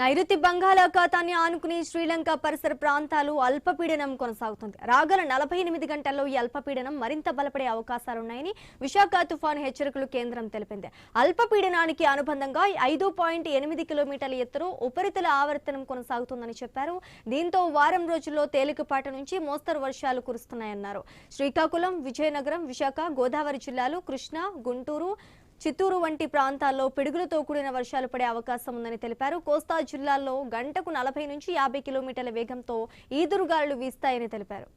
నైరుతి బంగాళాఖాతాన్ని ఆనుకుని శ్రీలంక పరిసర ప్రాంతాలు అల్పపీడనం కొనసాగుతుంది. రాగల 48 గంటల్లో ఈ అల్పపీడనం మరింత బలపడే అవకాశాలున్నాయని విశాఖ తుఫాను హెచ్చరికలు కేంద్రం తెలిపింది. అల్పపీడనానికి అనుబంధంగా 5.8 కిలోమీటర్ల ఎత్తులో ఉపరితల ఆవర్తనం కొనసాగుతుందని చెప్పారు. దీంతో వారం రోజుల్లో తేలికపాటి నుంచి మోస్తరు వర్షాలు కురుస్తున్నాయన్నారు. శ్రీకాకుళం, విజయనగరం, విశాఖ, గోదావరి జిల్లాలు, కృష్ణా, గుంటూరు, చిత్తూరు వంటి ప్రాంతాల్లో పిడుగులతో కూడిన వర్షాలు పడే అవకాశం ఉందని తెలిపారు. కోస్తా జిల్లాల్లో గంటకు 40 నుంచి 50 కిలోమీటర్ల వేగంతో ఈదురుగాలులు వీస్తాయని తెలిపారు.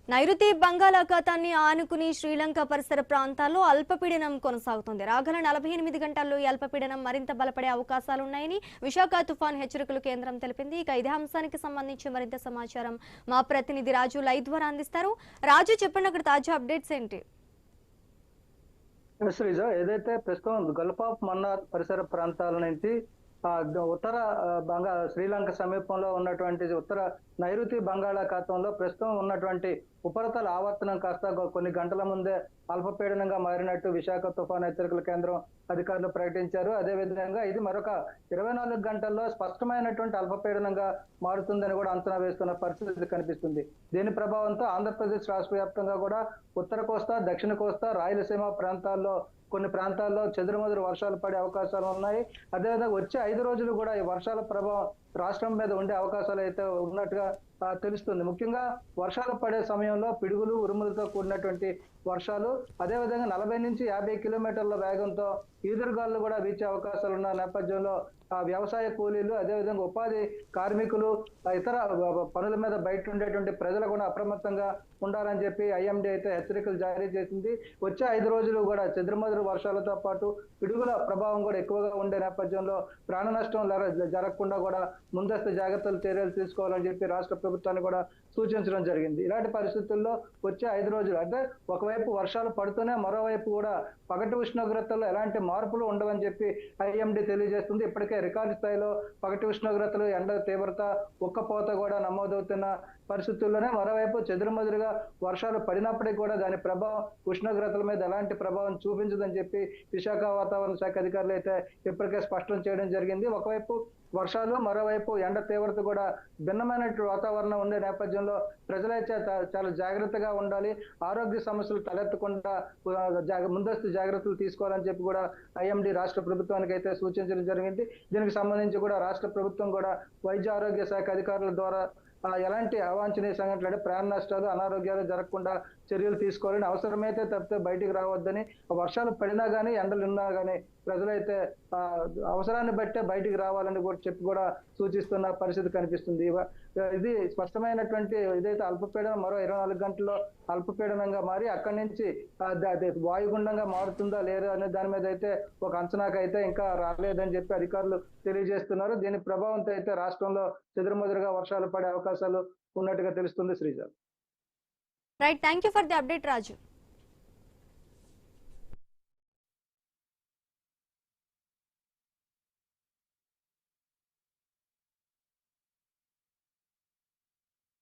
నైరుతి బంగాళాఖాతాన్ని ఆనుకుని శ్రీలంక పరిసర ప్రాంతాల్లో అల్పపీడనం కొనసాగుతుంది. రాగల 48 గంటల్లో ఈ అల్పపీడనం మరింత బలపడే అవకాశాలున్నాయని విశాఖ తుఫాను హెచ్చరికలు కేంద్రం తెలిపింది. ఇక ఇదే అంశానికి సంబంధించి మరింత సమాచారం మా ప్రతినిధి రాజు లైవ్ ద్వారా అందిస్తారు. రాజు, చెప్పండి, అక్కడ తాజా అప్డేట్స్ ఏంటి? శ్రీజ, ఏదైతే ప్రస్తుతం గల్ఫ్ ఆఫ్ మన్నార్ పరిసర ప్రాంతాల నుంచి ఉత్తర శ్రీలంక సమీపంలో ఉన్నటువంటి ఉత్తర నైరుతి బంగాళాఖాతంలో ప్రస్తుతం ఉన్నటువంటి ఉపరితల ఆవర్తనం కాస్త కొన్ని గంటల ముందే అల్పపీడనంగా మారినట్టు విశాఖ తుఫాను హెచ్చరికల కేంద్రం అధికారులు ప్రకటించారు. అదేవిధంగా ఇది మరొక 24 గంటల్లో స్పష్టమైనటువంటి అల్పపీడనంగా మారుతుందని కూడా అంచనా వేస్తున్న పరిస్థితి కనిపిస్తుంది. దీని ప్రభావంతో ఆంధ్రప్రదేశ్ రాష్ట్ర వ్యాప్తంగా కూడా ఉత్తర కోస్తా, దక్షిణ కోస్తా, రాయలసీమ ప్రాంతాల్లో కొన్ని ప్రాంతాల్లో చెదురుమదురు వర్షాలు పడే అవకాశాలు ఉన్నాయి. అదేవిధంగా వచ్చే 5 రోజులు కూడా ఈ వర్షాల ప్రభావం రాష్ట్రం మీద ఉండే అవకాశాలు అయితే ఉన్నట్టుగా తెలుస్తుంది. ముఖ్యంగా వర్షాలు పడే సమయంలో పిడుగులు, ఉరుములతో కూడినటువంటి వర్షాలు, అదేవిధంగా 40 నుంచి 50 కిలోమీటర్ల వేగంతో ఈదురుగాలు కూడా వీచే అవకాశాలు ఉన్న నేపథ్యంలో వ్యవసాయ కూలీలు, అదేవిధంగా ఉపాధి కార్మికులు, ఇతర పనుల మీద బయట ఉండేటువంటి ప్రజలు కూడా అప్రమత్తంగా ఉండాలని చెప్పి ఐఎండీ అయితే హెచ్చరికలు జారీ చేసింది. వచ్చే 5 రోజులు కూడా చెదురుమదురు వర్షాలతో పాటు పిడుగుల ప్రభావం కూడా ఎక్కువగా ఉండే నేపథ్యంలో ప్రాణ నష్టం జరగకుండా కూడా ముందస్తు చర్యలు తీసుకోవాలని చెప్పి రాష్ట్ర ప్రభుత్వాన్ని కూడా సూచించడం జరిగింది. ఇలాంటి పరిస్థితుల్లో వచ్చే 5 రోజులు అంటే ఒకవైపు వర్షాలు పడుతూనే మరోవైపు కూడా పగటి ఉష్ణోగ్రతల్లో ఎలాంటి మార్పులు ఉండవని చెప్పి ఐఎండీ తెలియజేస్తుంది. ఇప్పటికే రికార్డు స్థాయిలో పగటి ఉష్ణోగ్రతలు, ఎండ తీవ్రత, ఉక్కపోత కూడా నమోదవుతున్న పరిస్థితుల్లోనే మరోవైపు చెదురుమదురుగా వర్షాలు పడినప్పటికీ కూడా దాని ప్రభావం ఉష్ణోగ్రతల మీద ఎలాంటి ప్రభావం చూపించదని చెప్పి విశాఖ వాతావరణ శాఖ అధికారులు అయితే ఇప్పటికే స్పష్టం చేయడం జరిగింది. ఒకవైపు వర్షాలు, మరోవైపు ఎండ తీవ్రత కూడా భిన్నమైనటువంటి వాతావరణం ఉండే నేపథ్యంలో ప్రజలైతే చాలా జాగ్రత్తగా ఉండాలి, ఆరోగ్య సమస్యలు తలెత్తకుండా ముందస్తు జాగ్రత్తలు తీసుకోవాలని చెప్పి కూడా ఐఎండీ రాష్ట్ర ప్రభుత్వానికి అయితే సూచించడం జరిగింది. దీనికి సంబంధించి కూడా రాష్ట్ర ప్రభుత్వం కూడా వైద్య ఆరోగ్య శాఖ అధికారుల ద్వారా ఎలాంటి అవాంఛనీయ సంఘటనలు అంటే ప్రాణ నష్టాలు, అనారోగ్యాలు జరగకుండా చర్యలు తీసుకోవాలని, అవసరమైతే తప్పితే బయటికి రావద్దని, వర్షాలు పడినా కానీ ఎండలు ఉన్నా కానీ ప్రజలైతే అవసరాన్ని బట్టే బయటికి రావాలని కూడా చెప్పి కూడా సూచిస్తున్న పరిస్థితి కనిపిస్తుంది. ఇది స్పష్టమైనటువంటి ఏదైతే అల్పపీడనం మరో 24 గంటల్లో అల్పపీడనంగా మారి అక్కడి నుంచి వాయుగుండంగా మారుతుందా లేదా అనే దాని మీద అయితే ఒక అంచనాకైతే ఇంకా రాలేదని చెప్పి అధికారులు తెలియజేస్తున్నారు. దీని ప్రభావంతో అయితే రాష్ట్రంలో చెదురుమదురుగా వర్షాలు పడే అవకాశాలు ఉన్నట్టుగా తెలుస్తుంది. Sreeja, right, thank you for the update Raju.